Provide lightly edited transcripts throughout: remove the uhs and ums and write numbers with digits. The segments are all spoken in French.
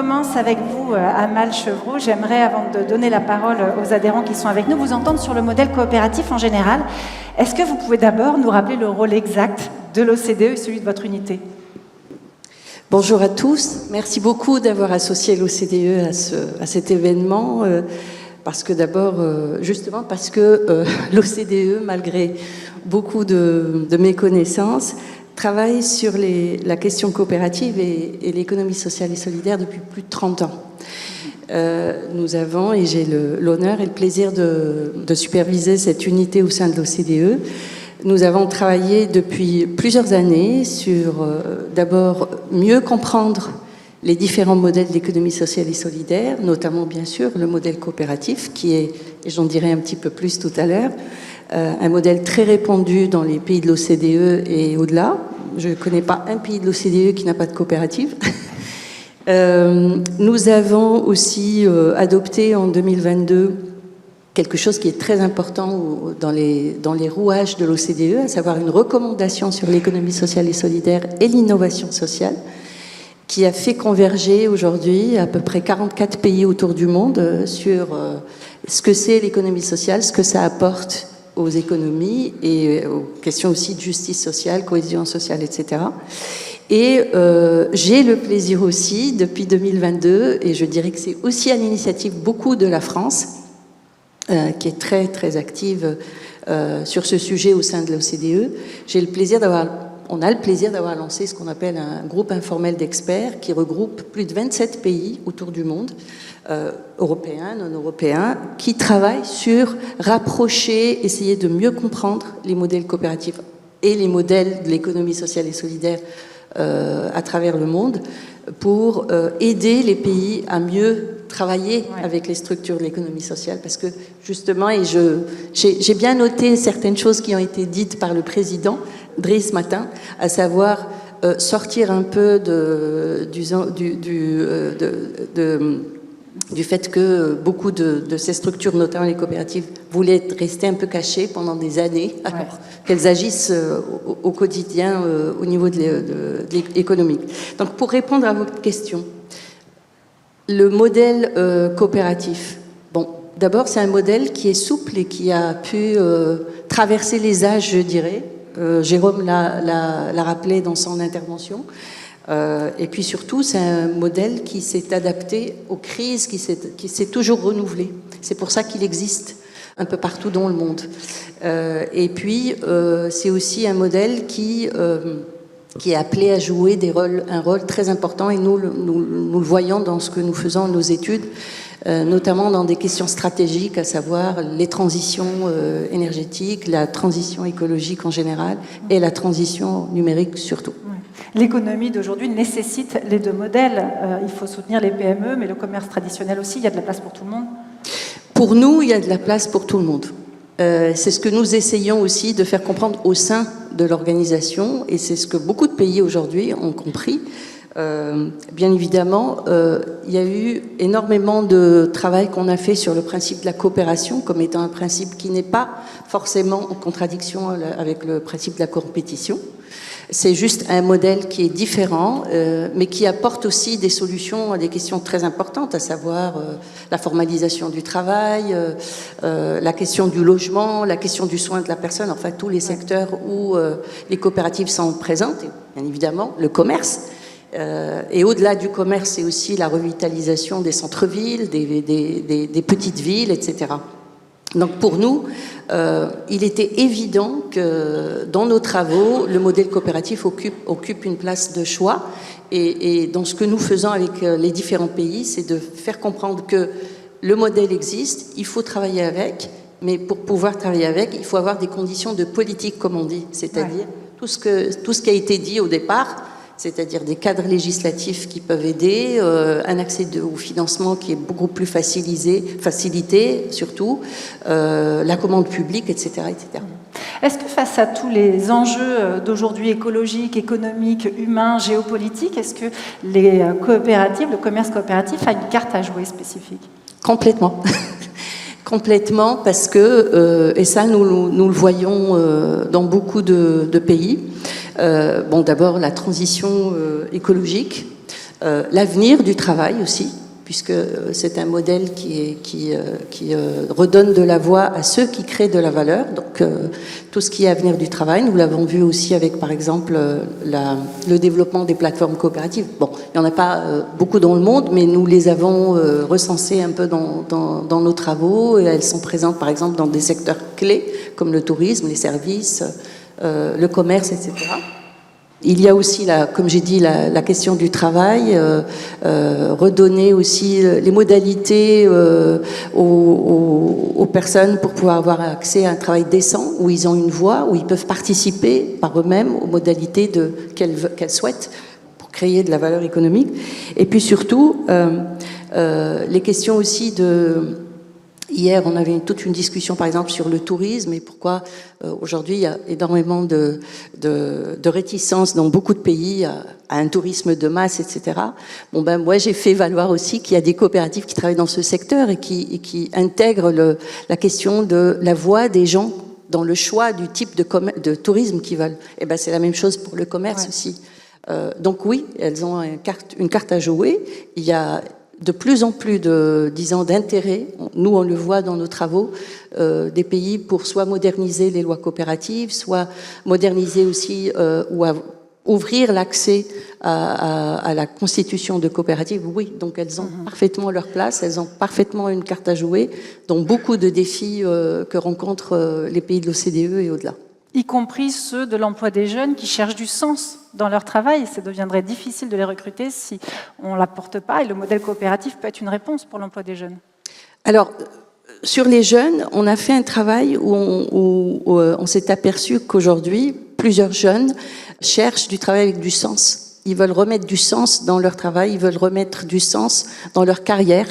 commence avec vous, Amal Chevroux. J'aimerais, avant de donner la parole aux adhérents qui sont avec nous, vous entendre sur le modèle coopératif en général. Est-ce que vous pouvez d'abord nous rappeler le rôle exact de l'OCDE et celui de votre unité ? Bonjour à tous. Merci beaucoup d'avoir associé l'OCDE à cet événement. Parce que d'abord, justement parce que l'OCDE, malgré beaucoup de méconnaissances, travaille sur la question coopérative et l'économie sociale et solidaire depuis plus de 30 ans. Nous avons, et j'ai l'honneur et le plaisir de superviser cette unité au sein de l'OCDE, nous avons travaillé depuis plusieurs années sur, d'abord, mieux comprendre les différents modèles d'économie sociale et solidaire, notamment, bien sûr, le modèle coopératif, qui est, et j'en dirai un petit peu plus tout à l'heure, un modèle très répandu dans les pays de l'OCDE et au-delà. Je ne connais pas un pays de l'OCDE qui n'a pas de coopérative. Nous avons aussi adopté en 2022 quelque chose qui est très important dans les rouages de l'OCDE, à savoir une recommandation sur l'économie sociale et solidaire et l'innovation sociale, qui a fait converger aujourd'hui à peu près 44 pays autour du monde sur ce que c'est l'économie sociale, ce que ça apporte aux économies et aux questions aussi de justice sociale, cohésion sociale, etc. Et j'ai le plaisir aussi, depuis 2022, et je dirais que c'est aussi à l'initiative beaucoup de la France, qui est très très active sur ce sujet au sein de l'OCDE, on a le plaisir d'avoir lancé ce qu'on appelle un groupe informel d'experts qui regroupe plus de 27 pays autour du monde, européens, non européens, qui travaillent sur rapprocher, essayer de mieux comprendre les modèles coopératifs et les modèles de l'économie sociale et solidaire à travers le monde pour aider les pays à mieux travailler avec les structures de l'économie sociale, parce que justement, et j'ai bien noté certaines choses qui ont été dites par le président Driss ce matin, à savoir sortir un peu du fait que beaucoup de ces structures, notamment les coopératives, voulaient rester un peu cachées pendant des années, alors qu'elles agissent au quotidien au niveau de l'économique. Donc, pour répondre à votre question, le modèle coopératif, bon, d'abord, c'est un modèle qui est souple et qui a pu traverser les âges, je dirais. Jérôme l'a rappelé dans son intervention. Et puis surtout, c'est un modèle qui s'est adapté aux crises, qui s'est toujours renouvelé. C'est pour ça qu'il existe un peu partout dans le monde. Et puis, c'est aussi un modèle qui est appelé à jouer un rôle très important, et nous le voyons dans ce que nous faisons, nos études, notamment dans des questions stratégiques, à savoir les transitions énergétiques, la transition écologique en général, et la transition numérique surtout. L'économie d'aujourd'hui nécessite les deux modèles. Il faut soutenir les PME, mais le commerce traditionnel aussi. Il y a de la place pour tout le monde. Pour nous, il y a de la place pour tout le monde. C'est ce que nous essayons aussi de faire comprendre au sein de l'organisation, et c'est ce que beaucoup de pays aujourd'hui ont compris. Bien évidemment, il y a eu énormément de travail qu'on a fait sur le principe de la coopération comme étant un principe qui n'est pas forcément en contradiction avec le principe de la compétition. C'est juste un modèle qui est différent, mais qui apporte aussi des solutions à des questions très importantes, à savoir la formalisation du travail, la question du logement, la question du soin de la personne, enfin tous les secteurs où les coopératives sont présentes, et bien évidemment le commerce. Et au-delà du commerce, c'est aussi la revitalisation des centres-villes, des petites villes, etc. Donc pour nous, il était évident que dans nos travaux, le modèle coopératif occupe une place de choix. Et dans ce que nous faisons avec les différents pays, c'est de faire comprendre que le modèle existe, il faut travailler avec, mais pour pouvoir travailler avec, il faut avoir des conditions de politique, comme on dit, c'est-à-dire tout ce qui a été dit au départ, c'est-à-dire des cadres législatifs qui peuvent aider, un accès au financement qui est beaucoup plus facilité surtout, la commande publique, etc., etc. Est-ce que face à tous les enjeux d'aujourd'hui écologiques, économiques, humains, géopolitiques, est-ce que les coopératives, le commerce coopératif a une carte à jouer spécifique ? Complètement. Complètement, parce que, et ça nous le voyons dans beaucoup de pays, bon, d'abord la transition écologique, l'avenir du travail aussi, puisque c'est un modèle qui redonne de la voix à ceux qui créent de la valeur. Donc tout ce qui est avenir du travail, nous l'avons vu aussi avec par exemple le développement des plateformes coopératives. Bon, il n'y en a pas beaucoup dans le monde, mais nous les avons recensées un peu dans nos travaux, et elles sont présentes par exemple dans des secteurs clés comme le tourisme, les services, le commerce, etc. Il y a aussi, comme j'ai dit, la question du travail, redonner aussi les modalités aux personnes pour pouvoir avoir accès à un travail décent, où ils ont une voix, où ils peuvent participer par eux-mêmes aux modalités qu'elles souhaitent pour créer de la valeur économique. Et puis surtout, les questions aussi de... Hier, on avait toute une discussion, par exemple, sur le tourisme et pourquoi aujourd'hui il y a énormément de réticence dans beaucoup de pays à un tourisme de masse, etc. Bon, ben moi, j'ai fait valoir aussi qu'il y a des coopératives qui travaillent dans ce secteur et qui intègrent la question de la voix des gens dans le choix du type de tourisme qu'ils veulent. Et ben c'est la même chose pour le commerce aussi. Donc oui, elles ont une carte à jouer. Il y a de plus en plus d'intérêt, nous on le voit dans nos travaux, des pays pour soit moderniser les lois coopératives, soit moderniser aussi ou ouvrir l'accès à la constitution de coopératives. Oui, donc elles ont parfaitement leur place, elles ont parfaitement une carte à jouer dans beaucoup de défis que rencontrent les pays de l'OCDE et au-delà. Y compris ceux de l'emploi des jeunes qui cherchent du sens dans leur travail. Ça deviendrait difficile de les recruter si on ne l'apporte pas. Et le modèle coopératif peut être une réponse pour l'emploi des jeunes. Alors, sur les jeunes, on a fait un travail où on s'est aperçu qu'aujourd'hui, plusieurs jeunes cherchent du travail avec du sens. Ils veulent remettre du sens dans leur travail, ils veulent remettre du sens dans leur carrière.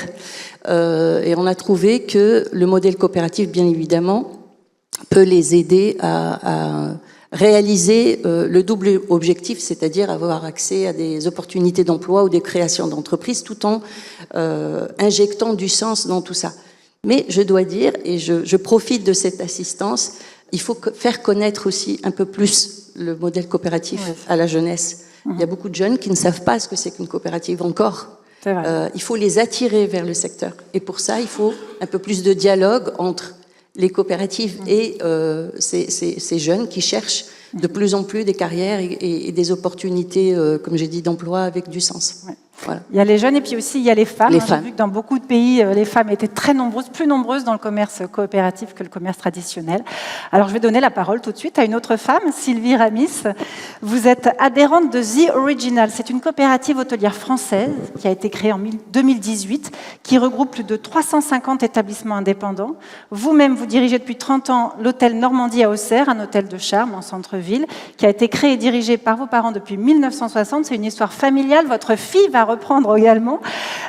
Et on a trouvé que le modèle coopératif, bien évidemment, peut les aider à réaliser le double objectif, c'est-à-dire avoir accès à des opportunités d'emploi ou des créations d'entreprises, tout en injectant du sens dans tout ça. Mais je dois dire, et je profite de cette assistance, il faut faire connaître aussi un peu plus le modèle coopératif à la jeunesse. Il y a beaucoup de jeunes qui ne savent pas ce que c'est qu'une coopérative encore. Il faut les attirer vers le secteur. Et pour ça, il faut un peu plus de dialogue entre les coopératives et ces jeunes qui cherchent de plus en plus des carrières et des opportunités, comme j'ai dit, d'emploi avec du sens. Ouais. Voilà. Il y a les jeunes et puis aussi il y a les femmes. J'ai vu que dans beaucoup de pays, les femmes étaient très nombreuses, plus nombreuses dans le commerce coopératif que le commerce traditionnel. Alors je vais donner la parole tout de suite à une autre femme, Sylvie Ramis. Vous êtes adhérente de The Original. C'est une coopérative hôtelière française qui a été créée en 2018, qui regroupe plus de 350 établissements indépendants. Vous-même, vous dirigez depuis 30 ans l'hôtel Normandie à Auxerre, un hôtel de charme en centre-ville, qui a été créé et dirigé par vos parents depuis 1960. C'est une histoire familiale. Votre fille va reprendre également.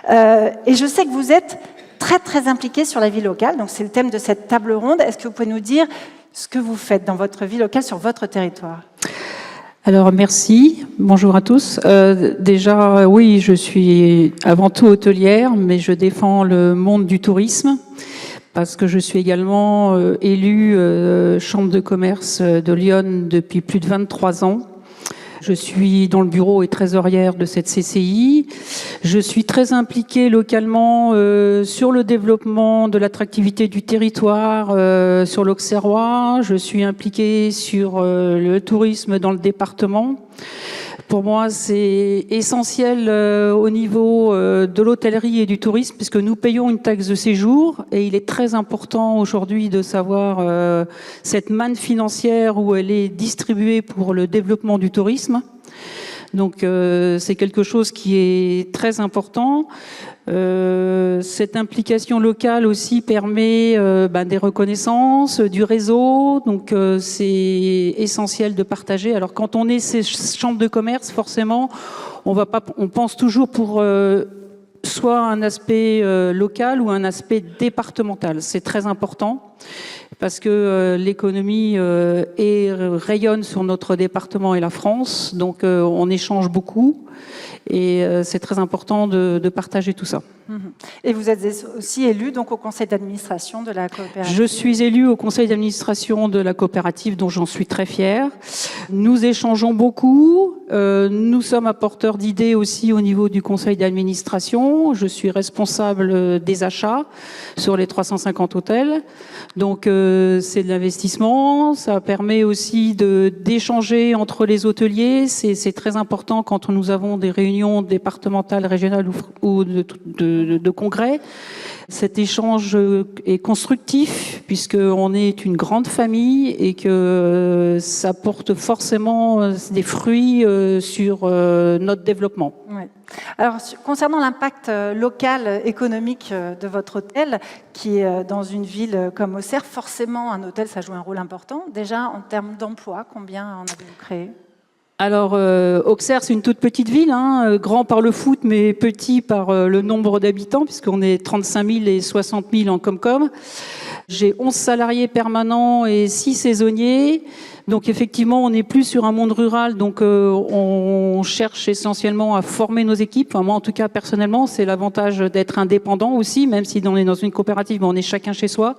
Et je sais que vous êtes très, très impliqué sur la vie locale. Donc, c'est le thème de cette table ronde. Est-ce que vous pouvez nous dire ce que vous faites dans votre vie locale, sur votre territoire ? Alors, merci. Bonjour à tous. Déjà, oui, je suis avant tout hôtelière, mais je défends le monde du tourisme parce que je suis également élue chambre de commerce de Lyon depuis plus de 23 ans. Je suis dans le bureau et trésorière de cette CCI. Je suis très impliquée localement sur le développement de l'attractivité du territoire sur l'Auxerrois. Je suis impliquée sur le tourisme dans le département. Pour moi, c'est essentiel au niveau de l'hôtellerie et du tourisme, puisque nous payons une taxe de séjour, et il est très important aujourd'hui de savoir cette manne financière où elle est distribuée pour le développement du tourisme. Donc c'est quelque chose qui est très important. Cette implication locale aussi permet des reconnaissances, du réseau, donc c'est essentiel de partager. Alors quand on est ces chambres de commerce, forcément, on pense toujours pour soit un aspect local ou un aspect départemental. C'est très important. parce que l'économie rayonne sur notre département et la France, donc on échange beaucoup et c'est très important de partager tout ça. Et vous êtes aussi élu donc, au conseil d'administration de la coopérative. Je suis élue au conseil d'administration de la coopérative, dont j'en suis très fière. Nous échangeons beaucoup. Nous sommes apporteurs d'idées aussi au niveau du conseil d'administration. Je suis responsable des achats sur les 350 hôtels. Donc c'est de l'investissement. Ça permet aussi d'échanger entre les hôteliers. C'est très important quand nous avons des réunions départementales, régionales ou de congrès. Cet échange est constructif puisqu'on est une grande famille et que ça porte forcément des fruits sur notre développement. Oui. Alors, concernant l'impact local, économique de votre hôtel, qui est dans une ville comme Auxerre, forcément, un hôtel, ça joue un rôle important. Déjà, en termes d'emploi, combien en avez-vous créé ? Alors, Auxerre, c'est une toute petite ville, hein, grand par le foot, mais petit par le nombre d'habitants, puisqu'on est 35 000 et 60 000 en Comcom. J'ai 11 salariés permanents et 6 saisonniers. Donc, effectivement, on n'est plus sur un monde rural, donc on cherche essentiellement à former nos équipes. Enfin, moi, en tout cas, personnellement, c'est l'avantage d'être indépendant aussi, même si on est dans une coopérative, mais on est chacun chez soi.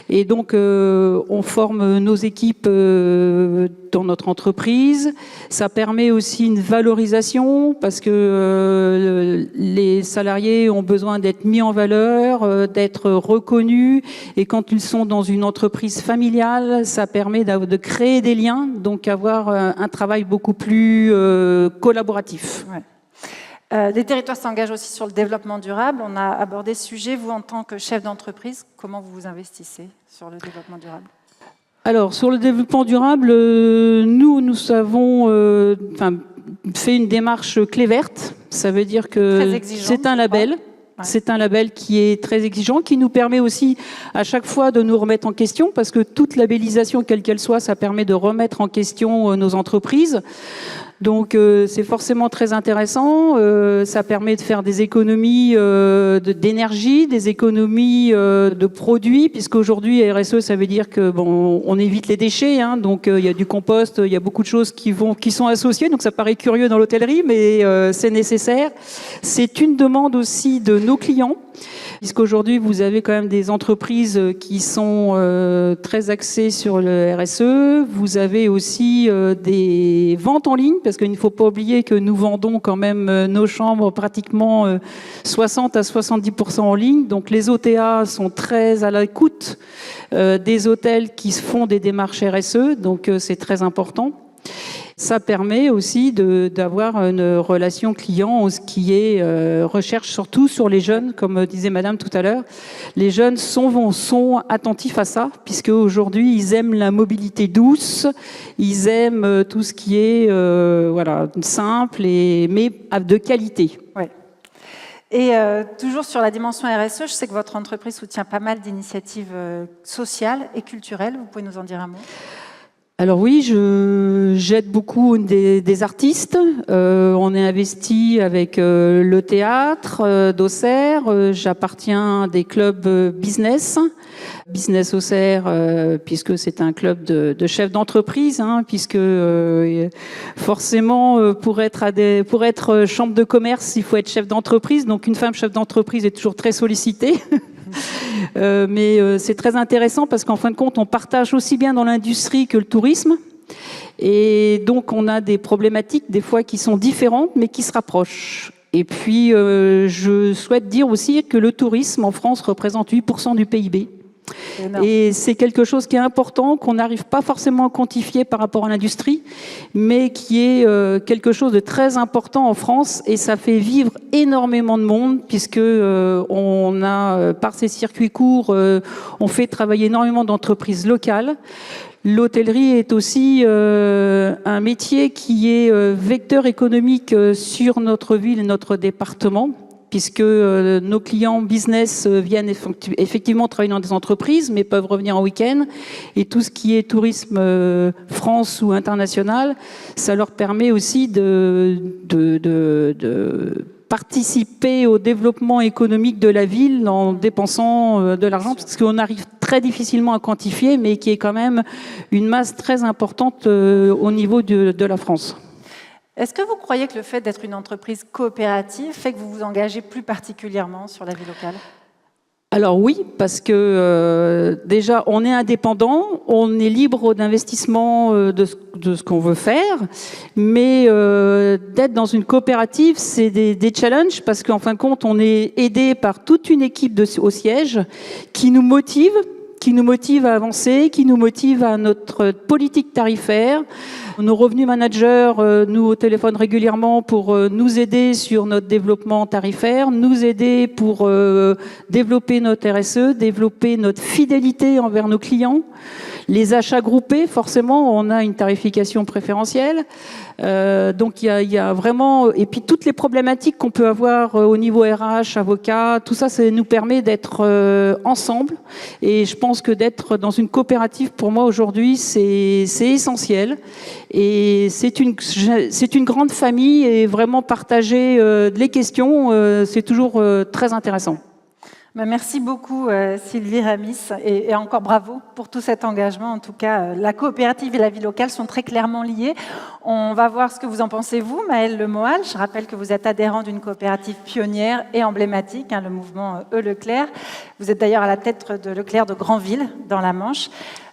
Et donc, on forme nos équipes dans notre entreprise. Ça permet aussi une valorisation parce que les salariés ont besoin d'être mis en valeur, d'être reconnus. Et quand ils sont dans une entreprise familiale, ça permet de créer des liens, donc avoir un travail beaucoup plus collaboratif. Ouais. Les territoires s'engagent aussi sur le développement durable. On a abordé ce sujet. Vous, en tant que chef d'entreprise, comment vous vous investissez sur le développement durable ? Alors, sur le développement durable, nous avons fait une démarche clé verte. Ça veut dire que c'est un label. Ouais. C'est un label qui est très exigeant, qui nous permet aussi à chaque fois de nous remettre en question, parce que toute labellisation, quelle qu'elle soit, ça permet de remettre en question nos entreprises. Donc c'est forcément très intéressant, ça permet de faire des économies d'énergie, des économies de produits, puisqu'aujourd'hui RSE ça veut dire que bon on évite les déchets, hein, donc il y a du compost, il y a beaucoup de choses qui sont associées, donc ça paraît curieux dans l'hôtellerie, mais c'est nécessaire. C'est une demande aussi de nos clients, puisqu'aujourd'hui vous avez quand même des entreprises qui sont très axées sur le RSE, vous avez aussi des ventes en ligne, parce qu'il ne faut pas oublier que nous vendons quand même nos chambres pratiquement 60 à 70% en ligne. Donc les OTA sont très à l'écoute des hôtels qui font des démarches RSE, donc c'est très important. Ça permet aussi d'avoir une relation client, ce qui est recherche surtout sur les jeunes, comme disait Madame tout à l'heure. Les jeunes sont attentifs à ça, puisque aujourd'hui ils aiment la mobilité douce, ils aiment tout ce qui est simple mais de qualité. Ouais. Et toujours sur la dimension RSE, je sais que votre entreprise soutient pas mal d'initiatives sociales et culturelles. Vous pouvez nous en dire un mot ? Alors oui, j'aide beaucoup des artistes. On est investi avec le théâtre d'Auxerre. J'appartiens à des clubs business Auxerre, puisque c'est un club de chefs d'entreprise, hein, puisque forcément pour être chambre de commerce, il faut être chef d'entreprise. Donc une femme chef d'entreprise est toujours très sollicitée. Mais c'est très intéressant parce qu'en fin de compte, on partage aussi bien dans l'industrie que le tourisme. Et donc, on a des problématiques, des fois, qui sont différentes, mais qui se rapprochent. Et puis, je souhaite dire aussi que le tourisme, en France, représente 8% du PIB. Et c'est quelque chose qui est important, qu'on n'arrive pas forcément à quantifier par rapport à l'industrie, mais qui est quelque chose de très important en France, et ça fait vivre énormément de monde, puisque on a, par ces circuits courts, on fait travailler énormément d'entreprises locales. L'hôtellerie est aussi un métier qui est vecteur économique sur notre ville et notre département, puisque nos clients business viennent effectivement travailler dans des entreprises, mais peuvent revenir en week-end. Et tout ce qui est tourisme France ou international, ça leur permet aussi de participer au développement économique de la ville en dépensant de l'argent, parce qu'on arrive très difficilement à quantifier, mais qui est quand même une masse très importante au niveau de la France. Est-ce que vous croyez que le fait d'être une entreprise coopérative fait que vous vous engagez plus particulièrement sur la vie locale ? Alors oui, parce que déjà, on est indépendant, on est libre d'investissement de ce qu'on veut faire, mais d'être dans une coopérative, c'est des challenges, parce qu'en fin de compte, on est aidé par toute une équipe au siège qui nous motive à avancer, qui nous motive à notre politique tarifaire. Nos revenus managers nous téléphonent régulièrement pour nous aider sur notre développement tarifaire, nous aider pour développer notre RSE, développer notre fidélité envers nos clients. Les achats groupés, forcément, on a une tarification préférentielle. Donc il y a vraiment... Et puis toutes les problématiques qu'on peut avoir au niveau RH, avocat, tout ça, ça nous permet d'être ensemble. Et je pense que d'être dans une coopérative, pour moi, aujourd'hui, c'est essentiel. Et c'est une grande famille, et vraiment partager les questions, c'est toujours très intéressant. Merci beaucoup Sylvie Ramis, et encore bravo pour tout cet engagement. En tout cas, la coopérative et la vie locale sont très clairement liées. On va voir ce que vous en pensez, vous, Maëlle Lemoal. Je rappelle que vous êtes adhérent d'une coopérative pionnière et emblématique, le mouvement E-Leclerc. Vous êtes d'ailleurs à la tête de Leclerc de Granville, dans la Manche.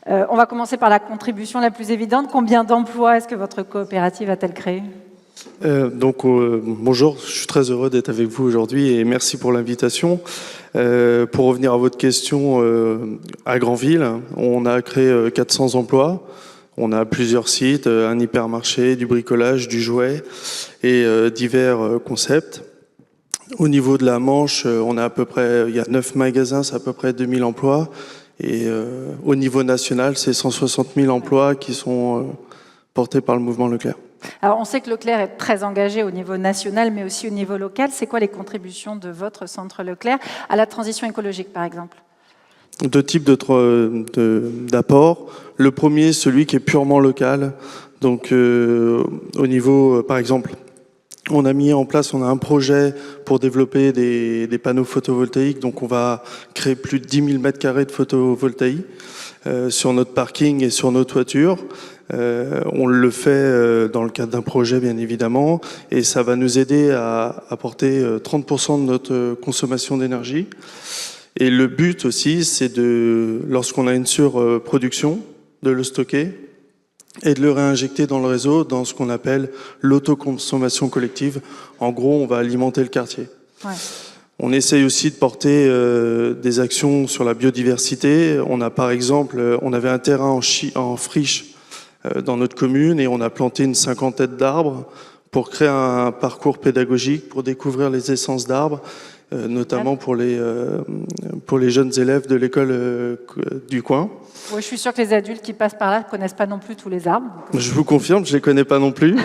On va commencer par la contribution la plus évidente. Combien d'emplois est-ce que votre coopérative a-t-elle créé ? Bonjour, je suis très heureux d'être avec vous aujourd'hui et merci pour l'invitation. Pour revenir à votre question, à Granville, on a créé 400 emplois. On a plusieurs sites, un hypermarché, du bricolage, du jouet et divers concepts. Au niveau de la Manche, on a à peu près, il y a 9 magasins, c'est à peu près 2000 emplois. Et au niveau national, c'est 160 000 emplois qui sont portés par le mouvement Leclerc. Alors, on sait que Leclerc est très engagé au niveau national, mais aussi au niveau local. C'est quoi les contributions de votre centre Leclerc à la transition écologique, par exemple ? Deux types d'apports. Le premier, celui qui est purement local. Donc, au niveau, par exemple, on a mis en place, on a un projet pour développer des panneaux photovoltaïques. Donc, on va créer plus de 10 000 mètres carrés de photovoltaïques sur notre parking et sur nos toitures. On le fait dans le cadre d'un projet, bien évidemment, et ça va nous aider à apporter 30% de notre consommation d'énergie. Et le but aussi, c'est lorsqu'on a une surproduction, de le stocker et de le réinjecter dans le réseau, dans ce qu'on appelle l'autoconsommation collective. En gros, on va alimenter le quartier. Ouais. On essaye aussi de porter des actions sur la biodiversité. On a par exemple, on avait un terrain en friche dans notre commune et on a planté une 50aine d'arbres pour créer un parcours pédagogique pour découvrir les essences d'arbres, notamment pour les jeunes élèves de l'école du coin. Oui, je suis sûre que les adultes qui passent par là ne connaissent pas non plus tous les arbres. Je vous confirme, je ne les connais pas non plus.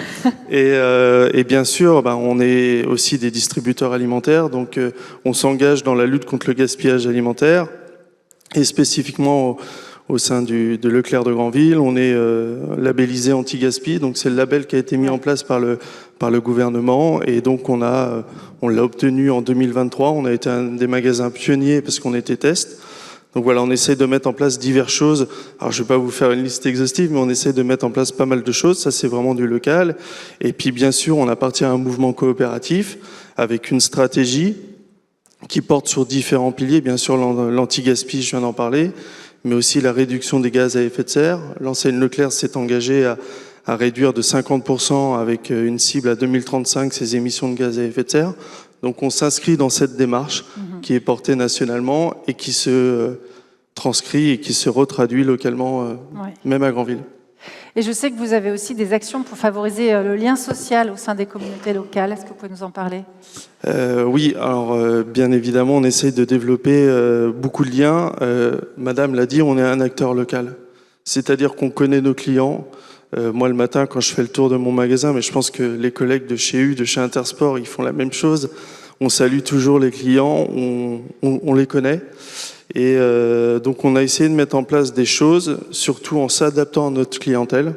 et bien sûr, on est aussi des distributeurs alimentaires, donc on s'engage dans la lutte contre le gaspillage alimentaire et spécifiquement au sein de Leclerc de Granville. On est labellisé anti-gaspi, donc c'est le label qui a été mis en place par le gouvernement, et donc on l'a obtenu en 2023. On a été un des magasins pionniers parce qu'on était test. Donc voilà, on essaie de mettre en place diverses choses. Alors je ne vais pas vous faire une liste exhaustive, mais on essaie de mettre en place pas mal de choses. Ça, c'est vraiment du local. Et puis bien sûr, on appartient à un mouvement coopératif avec une stratégie qui porte sur différents piliers. Bien sûr, l'anti-gaspi, je viens d'en parler, mais aussi la réduction des gaz à effet de serre. L'enseigne Leclerc s'est engagée à réduire de 50% avec une cible à 2035 ses émissions de gaz à effet de serre. Donc on s'inscrit dans cette démarche qui est portée nationalement et qui se transcrit et qui se retraduit localement, même à Granville. Et je sais que vous avez aussi des actions pour favoriser le lien social au sein des communautés locales. Est-ce que vous pouvez nous en parler ? Oui, alors bien évidemment, on essaye de développer beaucoup de liens. Madame l'a dit, on est un acteur local. C'est-à-dire qu'on connaît nos clients. Moi, le matin, quand je fais le tour de mon magasin, mais je pense que les collègues de chez U, de chez Intersport, ils font la même chose. On salue toujours les clients, on les connaît. Et donc, on a essayé de mettre en place des choses, surtout en s'adaptant à notre clientèle.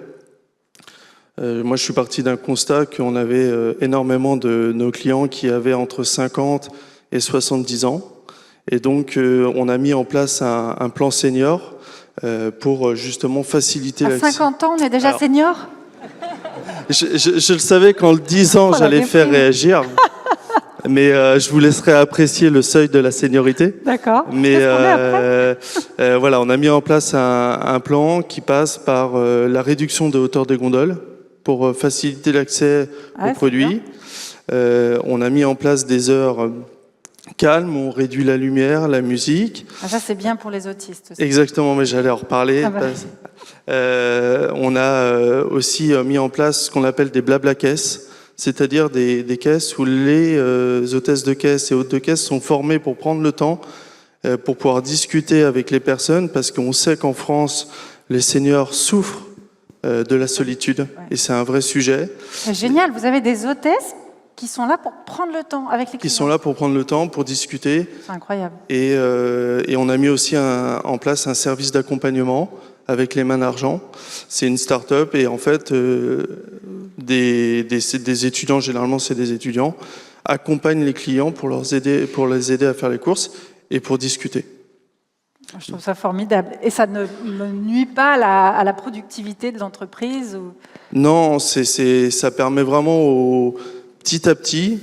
Moi, je suis parti d'un constat qu'on avait énormément de nos clients qui avaient entre 50 et 70 ans. Et donc, on a mis en place un plan senior pour justement faciliter À l'accès. 50 ans, on est déjà Alors, senior? Je le savais qu'en le disant, la j'allais faire déprime. réagir. Mais je vous laisserai apprécier le seuil de la seniorité. D'accord. Mais Qu'est-ce qu'on met après? voilà, on a mis en place un plan qui passe par la réduction de hauteur des gondoles pour faciliter l'accès Ah, aux c'est produits. On a mis en place des heures calmes, on réduit la lumière, la musique. Ah, ça, c'est bien pour les autistes aussi. Exactement, mais j'allais en reparler. Ah bah. On a aussi mis en place ce qu'on appelle des blabla caisses, c'est-à-dire des caisses où les hôtesses de caisse et hôtes de caisse sont formés pour prendre le temps pour pouvoir discuter avec les personnes, parce qu'on sait qu'en France, les seniors souffrent de la solitude, et c'est un vrai sujet. C'est génial, vous avez des hôtesses qui sont là pour prendre le temps avec les clients. Qui sont là pour prendre le temps, pour discuter. C'est incroyable. Et on a mis aussi en place un service d'accompagnement avec les mains d'argent. C'est une start-up et en fait, des étudiants, généralement c'est des étudiants, accompagnent les clients pour les aider à faire les courses et pour discuter. Je trouve ça formidable. Et ça ne nuit pas à la productivité de l'entreprise ou... Non, ça permet vraiment petit à petit.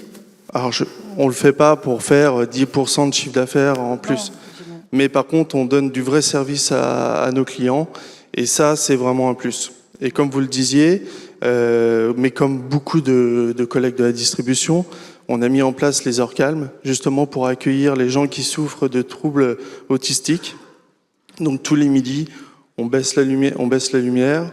Alors, on le fait pas pour faire 10% de chiffre d'affaires en plus. Non, mais par contre, on donne du vrai service à nos clients. Et ça, c'est vraiment un plus. Et comme vous le disiez, mais comme beaucoup de collègues de la distribution, on a mis en place les heures calmes, justement pour accueillir les gens qui souffrent de troubles autistiques. Donc tous les midis, on baisse la lumière,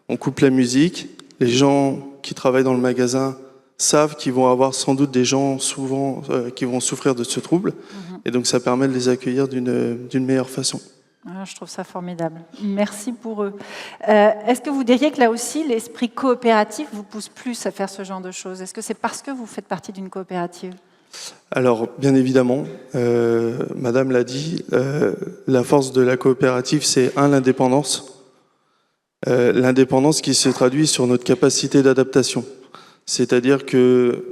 on coupe la musique. Les gens qui travaillent dans le magasin savent qu'ils vont avoir sans doute des gens souvent qui vont souffrir de ce trouble. Et donc ça permet de les accueillir d'une meilleure façon. Ah, je trouve ça formidable. Merci pour eux. Est-ce que vous diriez que là aussi, l'esprit coopératif vous pousse plus à faire ce genre de choses? Est-ce que c'est parce que vous faites partie d'une coopérative? Alors, bien évidemment, Madame l'a dit, la force de la coopérative, c'est l'indépendance. L'indépendance qui se traduit sur notre capacité d'adaptation. C'est-à-dire que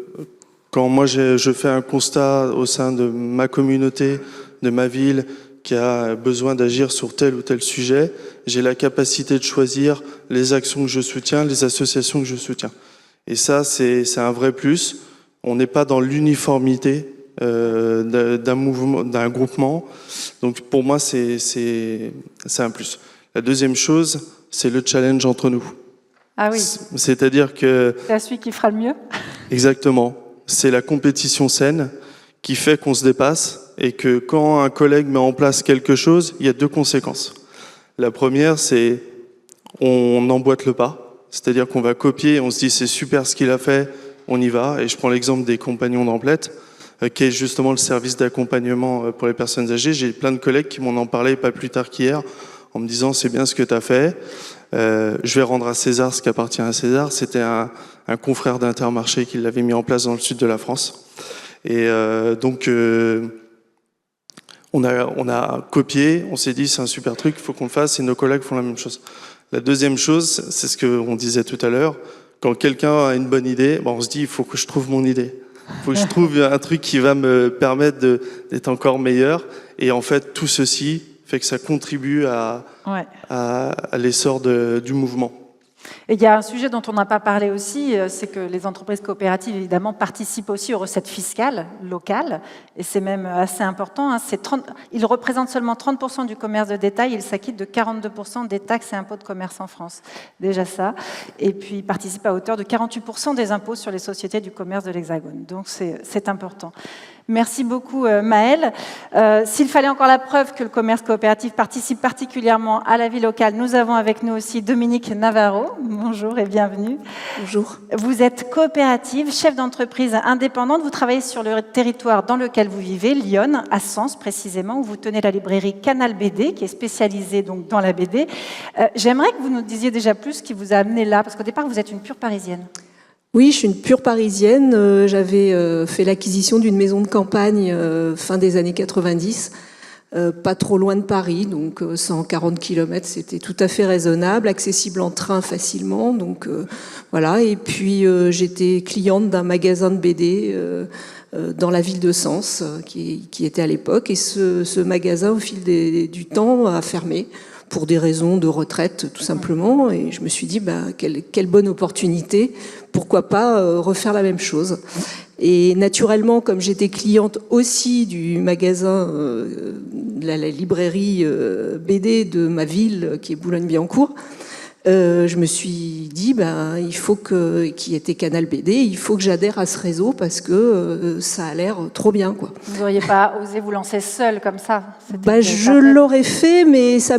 quand moi je fais un constat au sein de ma communauté, de ma ville, qui a besoin d'agir sur tel ou tel sujet, j'ai la capacité de choisir les actions que je soutiens, les associations que je soutiens. Et ça, c'est un vrai plus. On n'est pas dans l'uniformité d'un mouvement, d'un groupement. Donc pour moi, c'est un plus. La deuxième chose, c'est le challenge entre nous. Ah oui. C'est-à-dire que... C'est celui qui fera le mieux? Exactement. C'est la compétition saine qui fait qu'on se dépasse et que quand un collègue met en place quelque chose, il y a deux conséquences. La première, c'est on emboîte le pas. C'est-à-dire qu'on va copier, on se dit c'est super ce qu'il a fait, on y va. Et je prends l'exemple des compagnons d'Amplette, qui est justement le service d'accompagnement pour les personnes âgées. J'ai plein de collègues qui m'en ont parlé pas plus tard qu'hier, en me disant c'est bien ce que tu as fait. Je vais rendre à César ce qui appartient à César. C'était un confrère d'Intermarché qui l'avait mis en place dans le sud de la France. Et donc, on a copié, on s'est dit c'est un super truc, il faut qu'on le fasse, et nos collègues font la même chose. La deuxième chose, c'est ce qu'on disait tout à l'heure, quand quelqu'un a une bonne idée, on se dit il faut que je trouve mon idée. Il faut que je trouve un truc qui va me permettre d'être encore meilleur. Et en fait, tout ceci fait que ça contribue à l'essor du mouvement. Et il y a un sujet dont on n'a pas parlé aussi, c'est que les entreprises coopératives, évidemment, participent aussi aux recettes fiscales locales, et c'est même assez important. Ils représentent seulement 30% du commerce de détail, ils s'acquittent de 42% des taxes et impôts de commerce en France. Déjà ça. Et puis, ils participent à hauteur de 48% des impôts sur les sociétés du commerce de l'Hexagone. Donc, c'est important. Merci beaucoup Maëlle. S'il fallait encore la preuve que le commerce coopératif participe particulièrement à la vie locale, nous avons avec nous aussi Dominique Navarro. Bonjour et bienvenue. Bonjour. Vous êtes coopérative, chef d'entreprise indépendante. Vous travaillez sur le territoire dans lequel vous vivez, Lyon, à Sens précisément, où vous tenez la librairie Canal BD, qui est spécialisée donc dans la BD. J'aimerais que vous nous disiez déjà plus ce qui vous a amené là, parce qu'au départ, vous êtes une pure parisienne. Oui, je suis une pure parisienne. J'avais fait l'acquisition d'une maison de campagne fin des années 90 pas trop loin de Paris, donc 140 km, c'était tout à fait raisonnable, accessible en train facilement. Donc voilà. Et puis j'étais cliente d'un magasin de BD dans la ville de Sens, qui était à l'époque. Et ce magasin, au fil du temps, a fermé pour des raisons de retraite, tout simplement. Et je me suis dit, quelle bonne opportunité, pourquoi pas refaire la même chose. Et naturellement, comme j'étais cliente aussi du magasin, la librairie BD de ma ville, qui est Boulogne-Billancourt, je me suis dit, il faut qui était Canal BD, il faut que j'adhère à ce réseau parce que ça a l'air trop bien, quoi. Vous n'auriez pas osé vous lancer seul comme ça? Je l'aurais fait, mais ça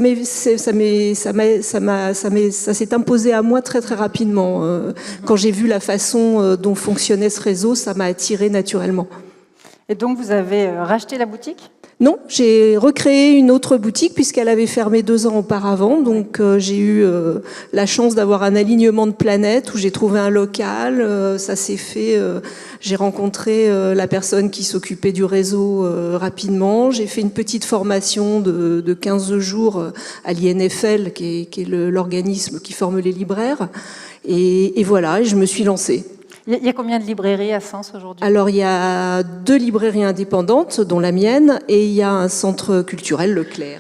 s'est imposé à moi très très rapidement. Quand j'ai vu la façon dont fonctionnait ce réseau, ça m'a attiré naturellement. Et donc vous avez racheté la boutique? Non, j'ai recréé une autre boutique puisqu'elle avait fermé 2 ans auparavant. Donc j'ai eu la chance d'avoir un alignement de planètes où j'ai trouvé un local. Ça s'est fait. J'ai rencontré la personne qui s'occupait du réseau rapidement. J'ai fait une petite formation de 15 jours à l'INFL, qui est l'organisme qui forme les libraires. Et voilà, et je me suis lancée. Il y a combien de librairies à Sens aujourd'hui? Alors, il y a 2 librairies indépendantes, dont la mienne, et il y a un centre culturel, Leclerc.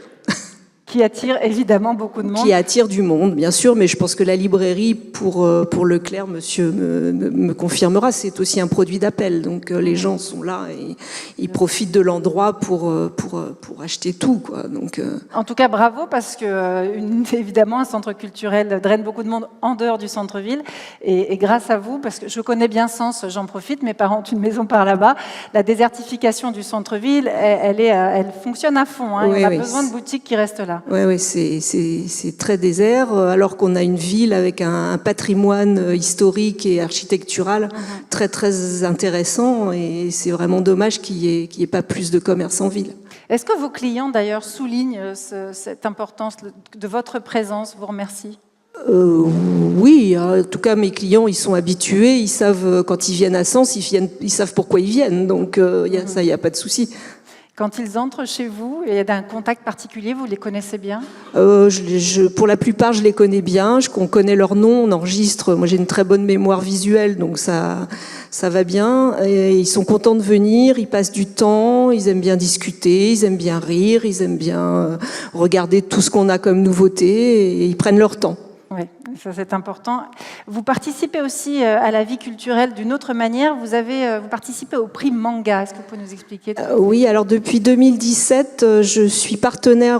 Qui attire évidemment beaucoup de monde. Qui attire du monde, bien sûr, mais je pense que la librairie, pour Leclerc, monsieur me confirmera, c'est aussi un produit d'appel. Donc les gens sont là et ils profitent de l'endroit pour acheter tout, quoi. Donc, En tout cas, bravo, parce que évidemment, un centre culturel draine beaucoup de monde en dehors du centre-ville. Et grâce à vous, parce que je connais bien Sens, j'en profite, mes parents ont une maison par là-bas, la désertification du centre-ville, elle fonctionne à fond. Hein, oui, et on a oui, besoin de boutiques qui restent là. Oui, c'est très désert, alors qu'on a une ville avec un patrimoine historique et architectural très très intéressant, et c'est vraiment dommage qu'il n'y ait pas plus de commerce en ville. Est-ce que vos clients d'ailleurs soulignent cette importance de votre présence, vous remercient? Oui, en tout cas mes clients ils sont habitués, ils savent quand ils viennent à Sens, ils savent pourquoi ils viennent, donc ça il n'y a pas de souci. Quand ils entrent chez vous, il y a un contact particulier, vous les connaissez bien? Pour la plupart, je les connais bien, on connaît leurs noms, on enregistre. Moi, j'ai une très bonne mémoire visuelle, donc ça va bien. Et ils sont contents de venir, ils passent du temps, ils aiment bien discuter, ils aiment bien rire, ils aiment bien regarder tout ce qu'on a comme nouveauté, et ils prennent leur temps. Oui, ça c'est important. Vous participez aussi à la vie culturelle d'une autre manière. Vous participez au prix Manga. Est-ce que vous pouvez nous expliquer? Oui, alors depuis 2017, je suis partenaire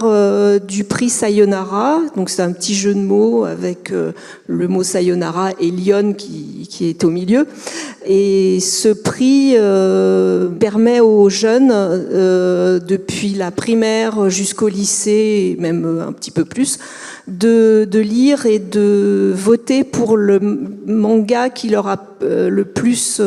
du prix Sayonara. Donc c'est un petit jeu de mots avec le mot Sayonara et Lyon qui est au milieu. Et ce prix permet aux jeunes, depuis la primaire jusqu'au lycée, et même un petit peu plus, de lire et de voter pour le manga qui leur a le plus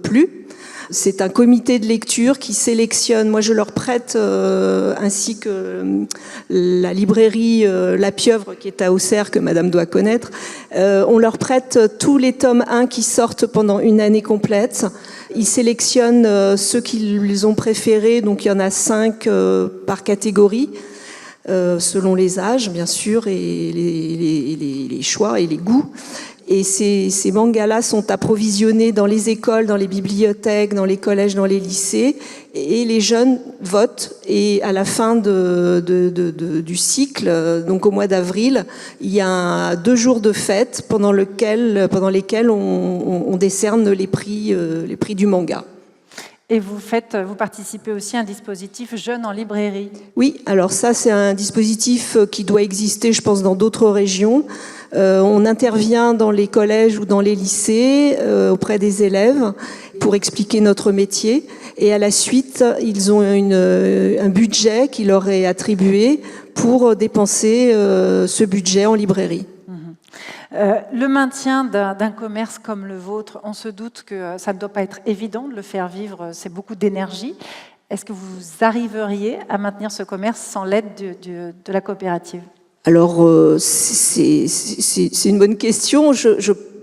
plu. C'est un comité de lecture qui sélectionne. Moi, je leur prête, ainsi que la librairie La Pieuvre, qui est à Auxerre, que madame doit connaître. On leur prête tous les tomes 1 qui sortent pendant une année complète. Ils sélectionnent ceux qu'ils ont préférés. Donc, il y en a 5 par catégorie. Selon les âges, bien sûr, et les choix et les goûts. Et ces mangas-là sont approvisionnés dans les écoles, dans les bibliothèques, dans les collèges, dans les lycées. Et les jeunes votent. Et à la fin du cycle, donc au mois d'avril, il y a 2 jours de fête pendant lesquels on décerne les prix du manga. Et vous participez aussi à un dispositif Jeunes en librairie. Oui, alors ça c'est un dispositif qui doit exister, je pense, dans d'autres régions. On intervient dans les collèges ou dans les lycées auprès des élèves pour expliquer notre métier. Et à la suite, ils ont un budget qui leur est attribué pour dépenser ce budget en librairie. Le maintien d'un commerce comme le vôtre, on se doute que ça ne doit pas être évident de le faire vivre, c'est beaucoup d'énergie. Est-ce que vous arriveriez à maintenir ce commerce sans l'aide de la coopérative? Alors, c'est une bonne question.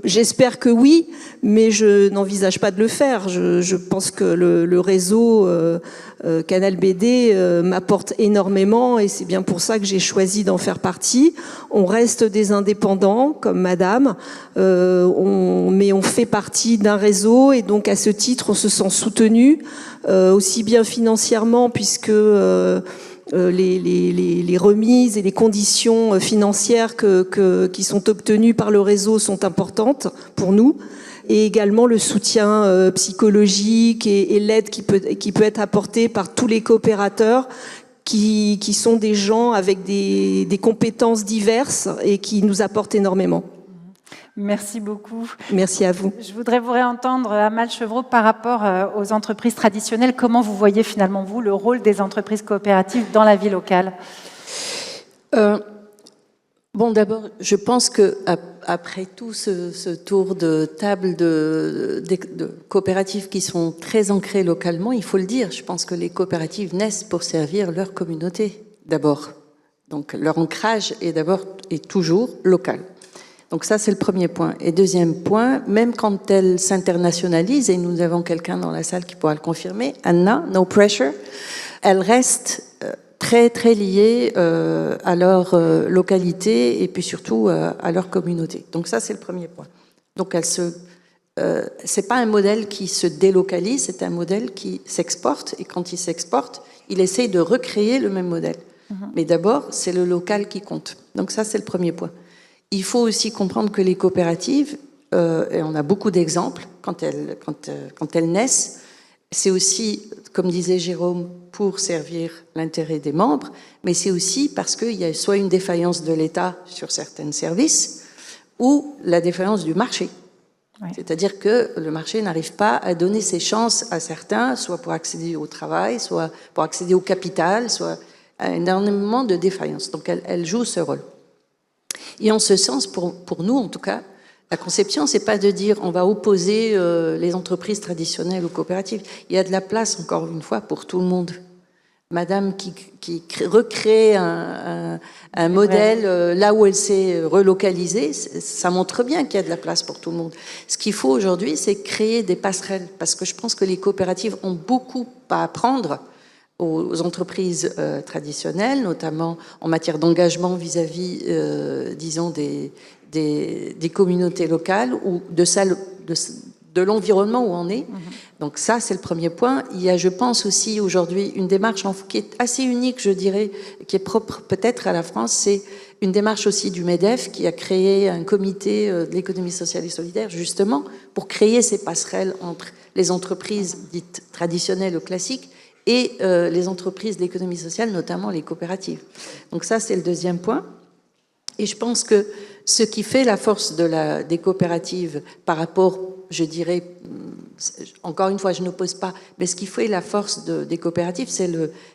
j'espère que oui, mais je n'envisage pas de le faire. Je pense que le réseau Canal BD m'apporte énormément et c'est bien pour ça que j'ai choisi d'en faire partie. On reste des indépendants comme Madame, mais on fait partie d'un réseau et donc à ce titre on se sent soutenu, aussi bien financièrement puisque les remises et les conditions financières qui sont obtenues par le réseau sont importantes pour nous, et également le soutien psychologique et l'aide qui peut être apportée par tous les coopérateurs qui sont des gens avec des compétences diverses et qui nous apportent énormément. Merci beaucoup. Merci à vous. Je voudrais vous réentendre, Amal Chevreau, par rapport aux entreprises traditionnelles. Comment vous voyez finalement, vous, le rôle des entreprises coopératives dans la vie locale ? Bon, d'abord, je pense que après tout ce tour de table de coopératives qui sont très ancrées localement, il faut le dire, je pense que les coopératives naissent pour servir leur communauté, d'abord. Donc, leur ancrage est toujours local. Donc ça, c'est le premier point. Et deuxième point, même quand elles s'internationalisent, et nous avons quelqu'un dans la salle qui pourra le confirmer, Anna, no pressure, elles restent très, très liées à leur localité et puis surtout à leur communauté. Donc ça, c'est le premier point. Donc c'est pas un modèle qui se délocalise, c'est un modèle qui s'exporte. Et quand il s'exporte, il essaye de recréer le même modèle. Mais d'abord, c'est le local qui compte. Donc ça, c'est le premier point. Il faut aussi comprendre que les coopératives, et on a beaucoup d'exemples, quand elles naissent, c'est aussi, comme disait Jérôme, pour servir l'intérêt des membres, mais c'est aussi parce qu'il y a soit une défaillance de l'État sur certains services, ou la défaillance du marché. Ouais. C'est-à-dire que le marché n'arrive pas à donner ses chances à certains, soit pour accéder au travail, soit pour accéder au capital, soit à énormément de défaillances. Donc elle joue ce rôle. Et en ce sens, pour nous en tout cas, la conception, c'est pas de dire on va opposer les entreprises traditionnelles aux coopératives. Il y a de la place, encore une fois, pour tout le monde. Madame qui recrée un modèle là où elle s'est relocalisée, ça montre bien qu'il y a de la place pour tout le monde. Ce qu'il faut aujourd'hui, c'est créer des passerelles, parce que je pense que les coopératives ont beaucoup à apprendre aux entreprises traditionnelles, notamment en matière d'engagement vis-à-vis, disons, des communautés locales ou de l'environnement où on est. Donc ça, c'est le premier point. Il y a, je pense aussi aujourd'hui, une démarche qui est assez unique, je dirais, qui est propre peut-être à la France, c'est une démarche aussi du MEDEF qui a créé un comité de l'économie sociale et solidaire, justement, pour créer ces passerelles entre les entreprises dites traditionnelles ou classiques et les entreprises de l'économie sociale, notamment les coopératives. Donc ça, c'est le deuxième point. Et je pense que ce qui fait la force des coopératives par rapport, je dirais, encore une fois, je n'oppose pas, mais ce qui fait la force des coopératives,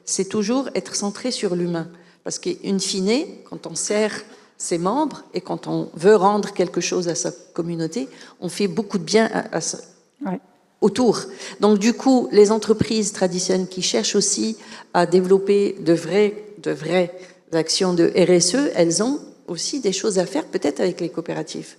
c'est toujours être centré sur l'humain. Parce qu'in fine, quand on sert ses membres et quand on veut rendre quelque chose à sa communauté, on fait beaucoup de bien à ça. Ouais. Autour. Donc du coup, les entreprises traditionnelles qui cherchent aussi à développer de vraies actions de RSE, elles ont aussi des choses à faire peut-être avec les coopératives.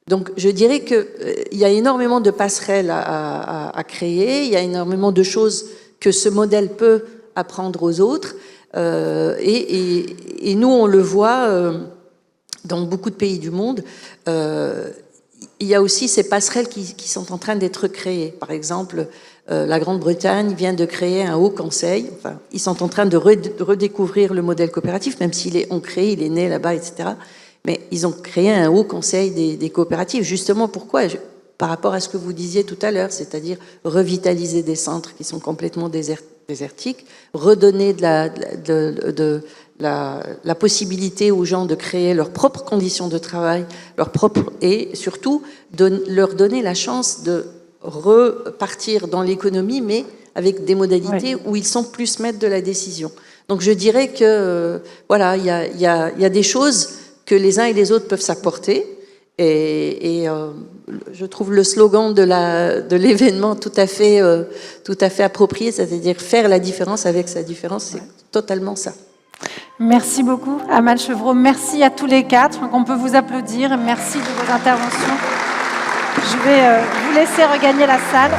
Donc je dirais qu'il y a énormément de passerelles à créer, il y a énormément de choses que ce modèle peut apprendre aux autres, et nous on le voit dans beaucoup de pays du monde. Il y a aussi ces passerelles qui sont en train d'être créées. Par exemple, la Grande-Bretagne vient de créer un haut conseil. Enfin, ils sont en train de redécouvrir le modèle coopératif, même s'il est ancré, il est né là-bas, etc. Mais ils ont créé un haut conseil des coopératives. Justement, pourquoi ? Par rapport à ce que vous disiez tout à l'heure, c'est-à-dire revitaliser des centres qui sont complètement désertiques, redonner la possibilité aux gens de créer leurs propres conditions de travail, et surtout leur donner la chance de repartir dans l'économie, mais avec des modalités où ils sont plus maîtres de la décision. Donc je dirais que voilà, il y a des choses que les uns et les autres peuvent s'apporter, et je trouve le slogan de l'événement tout à fait approprié, c'est-à-dire faire la différence avec sa différence, c'est totalement ça. Merci beaucoup, Amal Chevreau. Merci à tous les quatre. On peut vous applaudir. Merci de vos interventions. Je vais vous laisser regagner la salle.